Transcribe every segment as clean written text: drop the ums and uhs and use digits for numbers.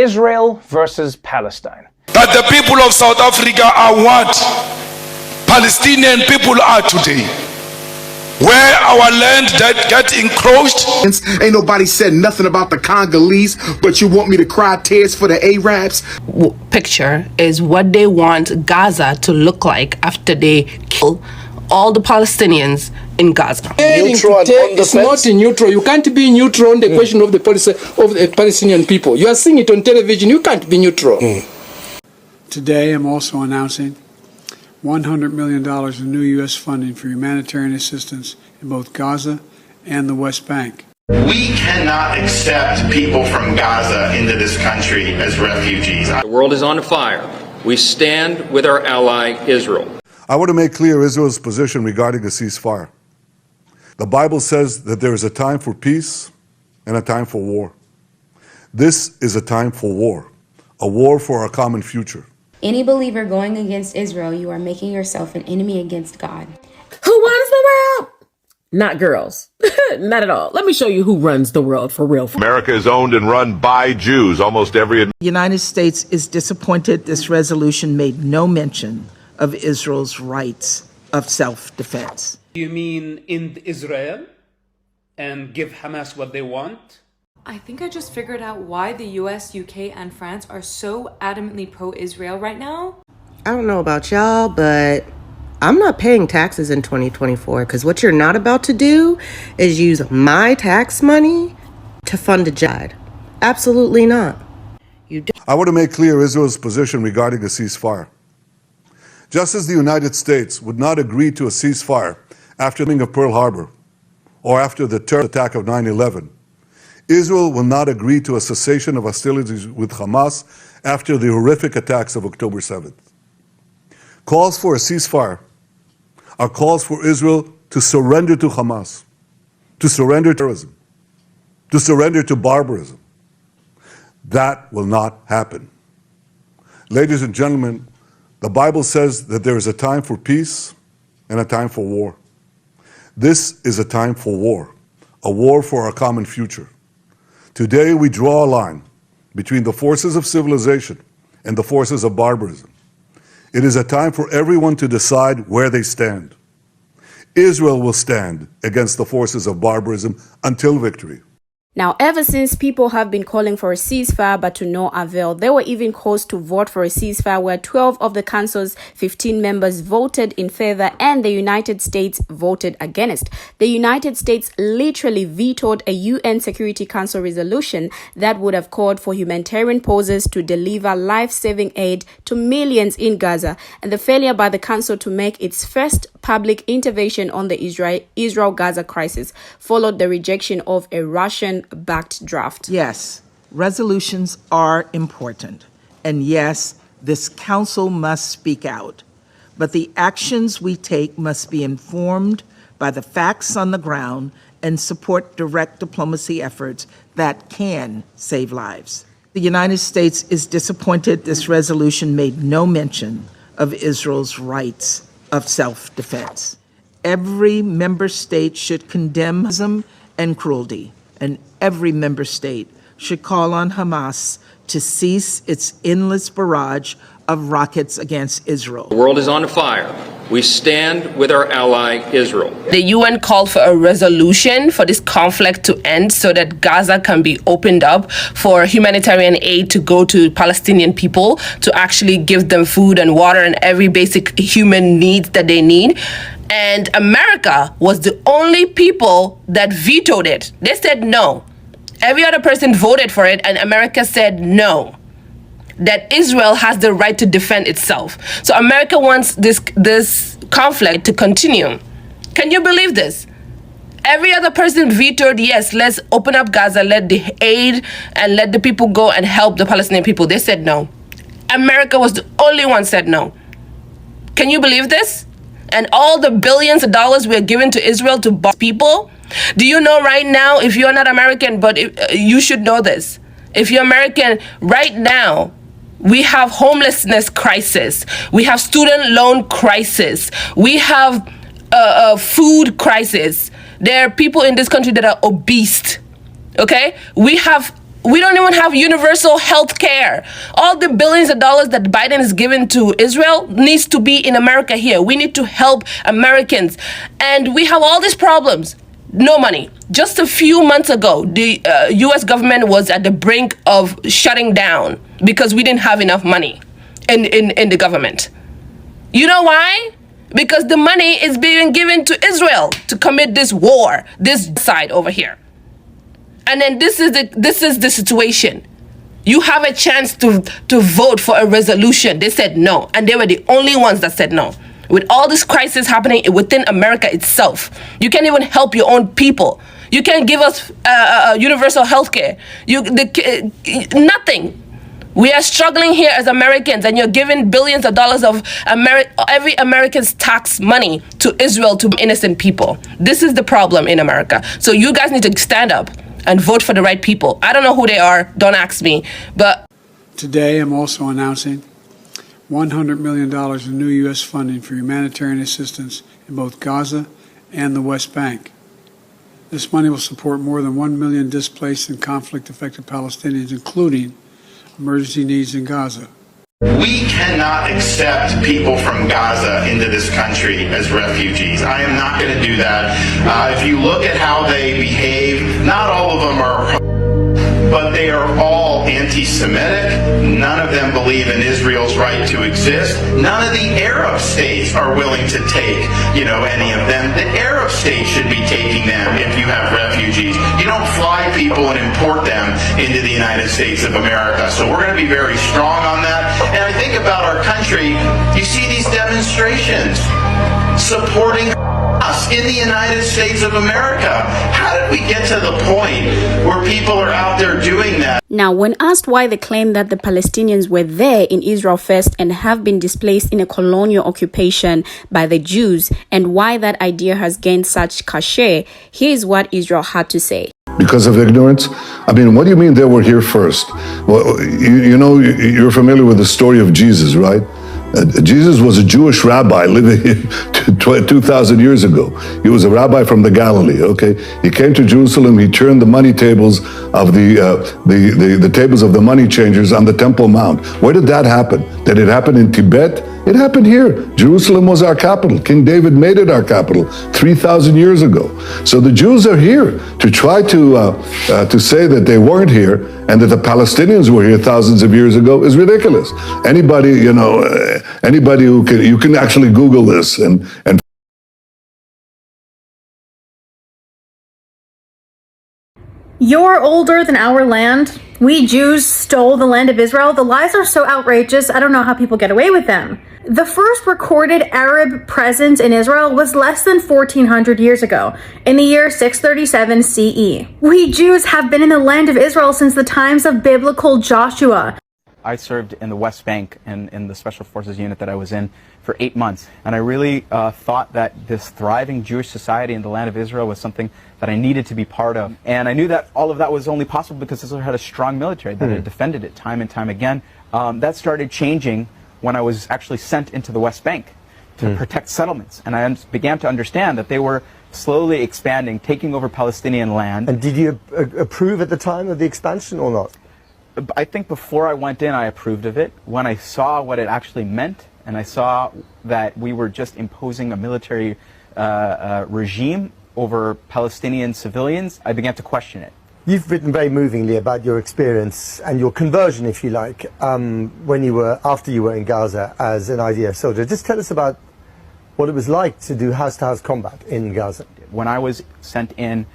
Israel versus Palestine. That the people of South Africa are what Palestinian people are today. Where our land that got encroached. Ain't nobody said nothing about the Congolese, but you want me to cry tears for the Arabs? Picture is what they want Gaza to look like after they kill all the Palestinians in Gaza. Neutral it's not neutral. You can't be neutral on the question of the Palestinian people. You are seeing it on television. You can't be neutral. Today, I'm also announcing $100 million in new U.S. funding for humanitarian assistance in both Gaza and the West Bank. We cannot accept people from Gaza into this country as refugees. The world is on fire. We stand with our ally, Israel. I want to make clear Israel's position regarding a ceasefire. The Bible says that there is a time for peace and a time for war. This is a time for war, a war for our common future. Any believer going against Israel, you are making yourself an enemy against God. Who runs the world? Not girls. Not at all. Let me show you who runs the world for real. America is owned and run by Jews. Almost every... The United States is disappointed this resolution made no mention of Israel's rights of self-defense. You mean end Israel and give Hamas what they want? I think I just figured out why the US, UK, and France are so adamantly pro-Israel right now. I don't know about y'all, but I'm not paying taxes in 2024 because what you're not about to do is use my tax money to fund a jihad. Absolutely not. I want to make clear Israel's position regarding a ceasefire. Just as the United States would not agree to a ceasefire after the bombing of Pearl Harbor or after the terror attack of 9/11, Israel will not agree to a cessation of hostilities with Hamas after the horrific attacks of October 7th. Calls for a ceasefire are calls for Israel to surrender to Hamas, to surrender to terrorism, to surrender to barbarism. That will not happen. Ladies and gentlemen, the Bible says that there is a time for peace and a time for war. This is a time for war, a war for our common future. Today we draw a line between the forces of civilization and the forces of barbarism. It is a time for everyone to decide where they stand. Israel will stand against the forces of barbarism until victory. Now, ever since people have been calling for a ceasefire, but to no avail, there were even calls to vote for a ceasefire where 12 of the council's 15 members voted in favor and the United States voted against. The United States literally vetoed a UN Security Council resolution that would have called for humanitarian pauses to deliver life-saving aid to millions in Gaza, and the failure by the council to make its first public intervention on the Israel-Gaza crisis followed the rejection of a Russian-backed draft. Yes, resolutions are important. And yes, this council must speak out. But the actions we take must be informed by the facts on the ground and support direct diplomacy efforts that can save lives. The United States is disappointed this resolution made no mention of Israel's rights of self-defense. Every member state should condemn terrorism and cruelty, and every member state should call on Hamas to cease its endless barrage of rockets against Israel. The world is on fire. We stand with our ally, Israel. The UN called for a resolution for this conflict to end so that Gaza can be opened up for humanitarian aid to go to Palestinian people to actually give them food and water and every basic human needs that they need. And America was the only people that vetoed it. They said no. Every other person voted for it, and America said no, that Israel has the right to defend itself. So America wants this conflict to continue. Can you believe this? Every other person vetoed, yes, let's open up Gaza, let the aid and let the people go and help the Palestinian people. They said no. America was the only one said no. Can you believe this? And all the billions of dollars we're giving to Israel to boss people. Do you know right now, if you're not American, but you should know this. If you're American, right now, we have homelessness crisis. We have student loan crisis. We have a food crisis. There are people in this country that are obese. Okay? We have We don't even have universal health care. All the billions of dollars that Biden is giving to Israel needs to be in America here. We need to help Americans. And we have all these problems. No money. Just a few months ago, the U.S. government was at the brink of shutting down because we didn't have enough money in the government. You know why? Because the money is being given to Israel to commit this war, this side over here. And then this is the situation. You have a chance to vote for a resolution. They said no, and they were the only ones that said no. With all this crisis happening within America itself, you can't even help your own people. You can't give us universal health care. Nothing. We are struggling here as Americans, and you're giving billions of dollars of every American's tax money to Israel, to innocent people. This is the problem in America. So you guys need to stand up and vote for the right people. I don't know who they are. Don't ask me. But today, I'm also announcing $100 million in new U.S. funding for humanitarian assistance in both Gaza and the West Bank. This money will support more than 1 million displaced and conflict-affected Palestinians, including emergency needs in Gaza. We cannot accept people from Gaza into this country as refugees. I am not going to do that. If you look at how they behave, not all of them are, but they are all anti-Semitic. None of them believe in Israel's right to exist. None of the Arab states are willing to take, any of them. The Arab states should be taking them if you have refugees. You don't fly people and import them into the United States of America. So we're going to be very strong on that. And I think about our country, you see these demonstrations supporting us in the United States of America. How did we get to the point where people are out there doing that? Now, when asked why they claim that the Palestinians were there in Israel first and have been displaced in a colonial occupation by the Jews, and why that idea has gained such cachet, here is what Israel had to say. Because of ignorance? I mean, what do you mean they were here first? Well, you're familiar with the story of Jesus, right? Jesus was a Jewish rabbi living 2,000 years ago. He was a rabbi from the Galilee, okay? He came to Jerusalem, he turned the money tables of the tables of the money changers on the Temple Mount. Where did that happen? Did it happen in Tibet? It happened here. Jerusalem was our capital. King David made it our capital 3,000 years ago. So the Jews are here. To try to say that they weren't here and that the Palestinians were here thousands of years ago is ridiculous. Anybody, anybody who can, you can actually Google this and You're older than our land. We Jews stole the land of Israel. The lies are so outrageous, I don't know how people get away with them. The first recorded Arab presence in Israel was less than 1,400 years ago, in the year 637 CE. We Jews have been in the land of Israel since the times of biblical Joshua. I served in the West Bank and in the Special Forces unit that I was in for 8 months. And I really thought that this thriving Jewish society in the land of Israel was something that I needed to be part of. And I knew that all of that was only possible because Israel had a strong military that had defended it time and time again. That started changing when I was actually sent into the West Bank to protect settlements. And I began to understand that they were slowly expanding, taking over Palestinian land. And did you approve at the time of the expansion or not? I think before I went in, I approved of it. When I saw what it actually meant, and I saw that we were just imposing a military regime over Palestinian civilians, I began to question it. You've written very movingly about your experience and your conversion, if you like, after you were in Gaza as an IDF soldier. Just tell us about what it was like to do house-to-house combat in Gaza. When I was sent in,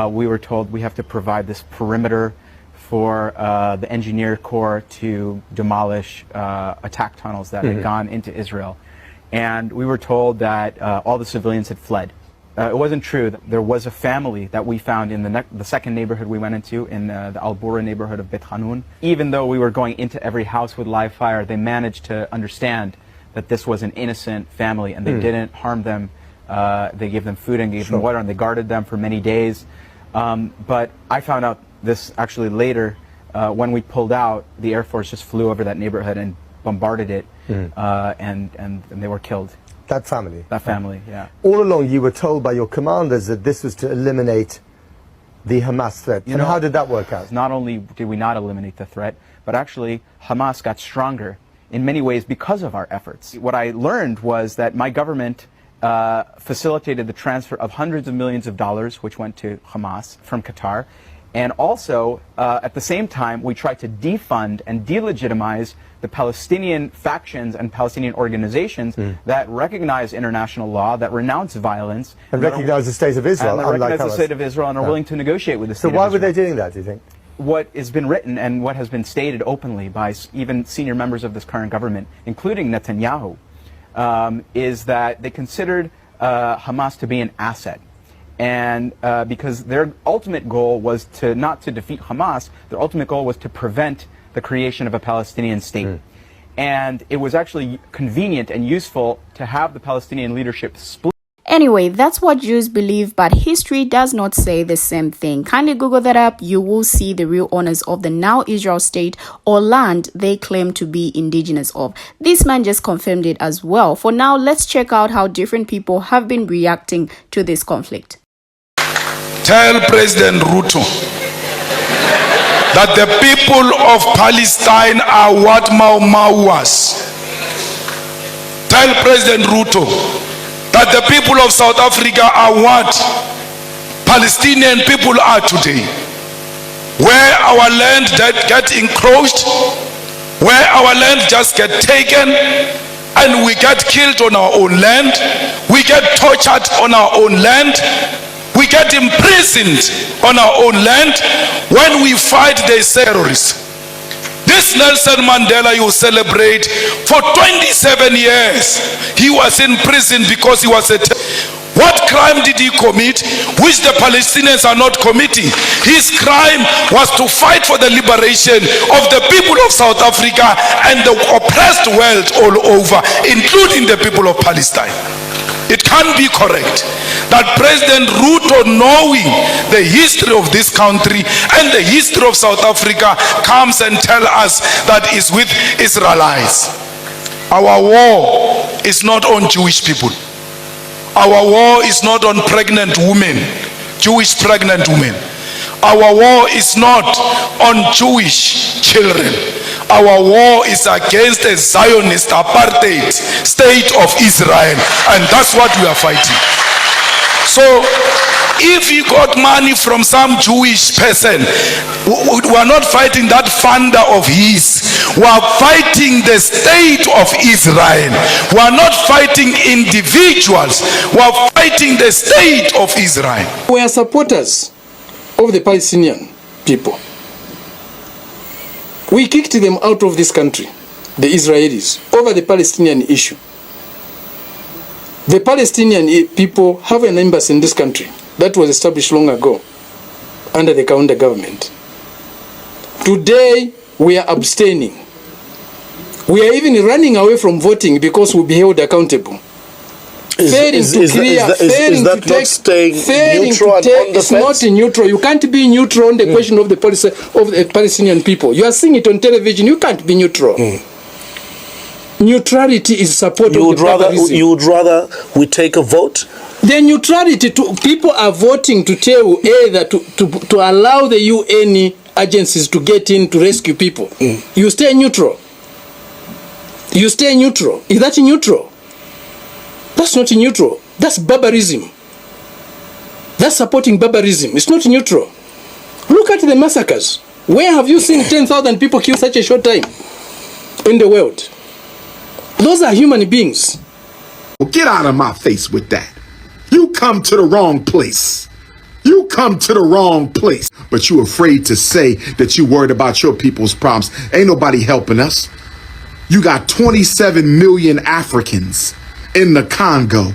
we were told we have to provide this perimeter for the engineer corps to demolish attack tunnels that had gone into Israel. And we were told that all the civilians had fled. It wasn't true. There was a family that we found in the second neighborhood we went into, in the Al-Bura neighborhood of Beit Hanun. Even though we were going into every house with live fire, they managed to understand that this was an innocent family and they didn't harm them. They gave them food and gave them water, and they guarded them for many days. But I found out this actually later, when we pulled out, the Air Force just flew over that neighborhood and bombarded it, and they were killed. That family? That family, yeah. All along you were told by your commanders that this was to eliminate the Hamas threat. And how did that work out? Not only did we not eliminate the threat, but actually Hamas got stronger in many ways because of our efforts. What I learned was that my government facilitated the transfer of hundreds of millions of dollars, which went to Hamas from Qatar. And also, at the same time, we tried to defund and delegitimize the Palestinian factions and Palestinian organizations that recognize international law, that renounce violence. And recognize the state of Israel. And that recognize the state of Israel and are willing to negotiate with the state of Israel. So why were they doing that, do you think? What has been written and what has been stated openly by even senior members of this current government, including Netanyahu, is that they considered Hamas to be an asset. And because their ultimate goal was not to defeat Hamas, their ultimate goal was to prevent the creation of a Palestinian state. And it was actually convenient and useful to have the Palestinian leadership split. Anyway, that's what Jews believe, but history does not say the same thing. Kindly Google that up. You will see the real owners of the now Israel state or land they claim to be indigenous of. This man just confirmed it as well. For now, let's check out how different people have been reacting to this conflict. Tell President Ruto that the people of Palestine are what Mau Mau was. Tell President Ruto that the people of South Africa are what Palestinian people are today. Where our land get encroached, where our land just get taken, and we get killed on our own land, we get tortured on our own land, we get imprisoned on our own land. When we fight, they say terrorists. This Nelson Mandela you celebrate, for 27 years he was in prison because he was a what crime did he commit which the Palestinians are not committing? His crime was to fight for the liberation of the people of South Africa and the oppressed world all over, including the people of Palestine. It can't be correct that President Ruto, knowing the history of this country and the history of South Africa, comes and tells us that it's with Israelites. Our war is not on Jewish people. Our war is not on pregnant women, Jewish pregnant women. Our war is not on Jewish children. Our war is against a Zionist apartheid state of Israel, and that's what we are fighting. So if he got money from some Jewish person, we are not fighting that funder of his. We are fighting the state of Israel. We are not fighting individuals. We are fighting the state of Israel. We are supporters of the Palestinian people. We kicked them out of this country, the Israelis, over the Palestinian issue. The Palestinian people have an embassy in this country that was established long ago under the counter government. Today, we are abstaining. We are even running away from voting because we'll be held accountable. Is that not staying neutral and on the fence? It's not neutral. You can't be neutral on the question of the Palestinian people. You are seeing it on television. You can't be neutral. Neutrality is support of the barbarism. You would rather we take a vote? The neutrality, people are voting to tell either to allow the UN agencies to get in to rescue people. You stay neutral. You stay neutral. Is that neutral? That's not neutral. That's barbarism. That's supporting barbarism. It's not neutral. Look at the massacres. Where have you seen 10,000 people killed such a short time in the world? Those are human beings. Well, get out of my face with that. You come to the wrong place. You come to the wrong place. But you're afraid to say that you're worried about your people's problems. Ain't nobody helping us. You got 27 million Africans in the Congo,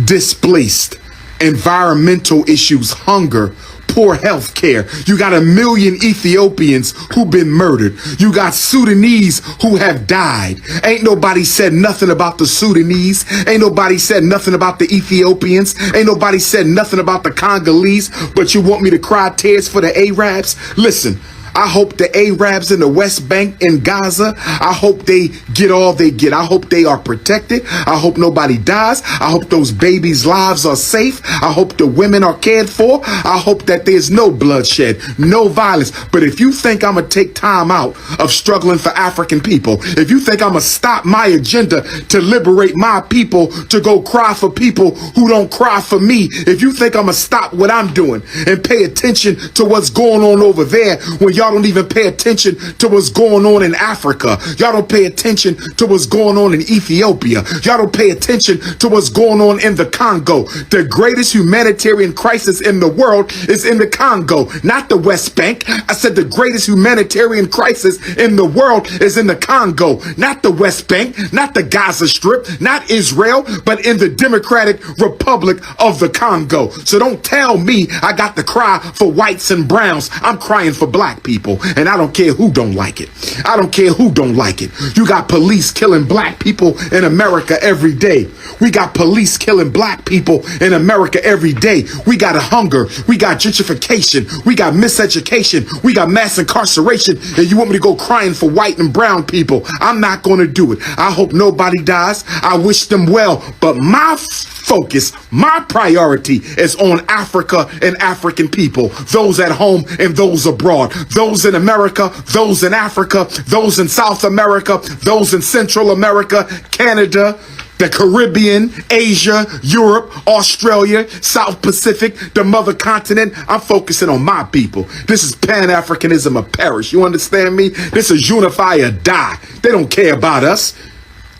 displaced, environmental issues, hunger, poor health care. You got 1 million Ethiopians who've been murdered. You got Sudanese who have died. Ain't nobody said nothing about the Sudanese. Ain't nobody said nothing about the Ethiopians. Ain't nobody said nothing about the Congolese. But you want me to cry tears for the Arabs? Listen, I hope the Arabs in the West Bank in Gaza, I hope they get all they get. I hope they are protected. I hope nobody dies. I hope those babies' lives are safe. I hope the women are cared for. I hope that there's no bloodshed, no violence. But if you think I'm going to take time out of struggling for African people, if you think I'm going to stop my agenda to liberate my people, to go cry for people who don't cry for me, if you think I'm going to stop what I'm doing and pay attention to what's going on over there when y'all don't even pay attention to what's going on in Africa, y'all don't pay attention to what's going on in Ethiopia, y'all don't pay attention to what's going on in the Congo. The greatest humanitarian crisis in the world is in the Congo, not the West Bank. I said the greatest humanitarian crisis in the world is in the Congo, not the West Bank, not the Gaza Strip, not Israel, but in the Democratic Republic of the Congo. So don't tell me I got to cry for whites and browns. I'm crying for black people, and I don't care who don't like it. I don't care who don't like it. You got police killing black people in America every day. We got police killing black people in America every day. We got a hunger. We got gentrification. We got miseducation. We got mass incarceration. And you want me to go crying for white and brown people? I'm not going to do it. I hope nobody dies. I wish them well. But my focus, my priority is on Africa and African people, those at home and those abroad, those in America, those in Africa, those in South America, those in Central America, Canada, the Caribbean, Asia, Europe, Australia, South Pacific, the mother continent. I'm focusing on my people. This is Pan-Africanism or perish. You understand me? This is unify or die. They don't care about us.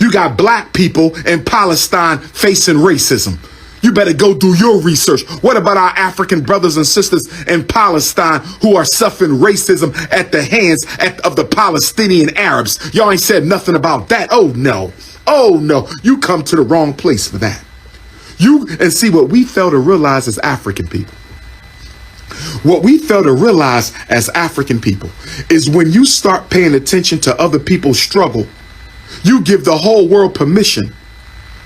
You got black people in Palestine facing racism. You better go do your research. What about our African brothers and sisters in Palestine who are suffering racism at the hands of the Palestinian Arabs? Y'all ain't said nothing about that. Oh no. Oh no. You come to the wrong place for that. And see what we fail to realize as African people. What we fail to realize as African people is when you start paying attention to other people's struggle, you give the whole world permission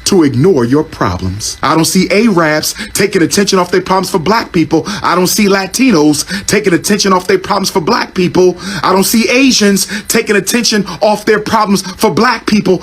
to ignore your problems. I don't see Arabs taking attention off their problems for black people. I don't see Latinos taking attention off their problems for black people. I don't see Asians taking attention off their problems for black people.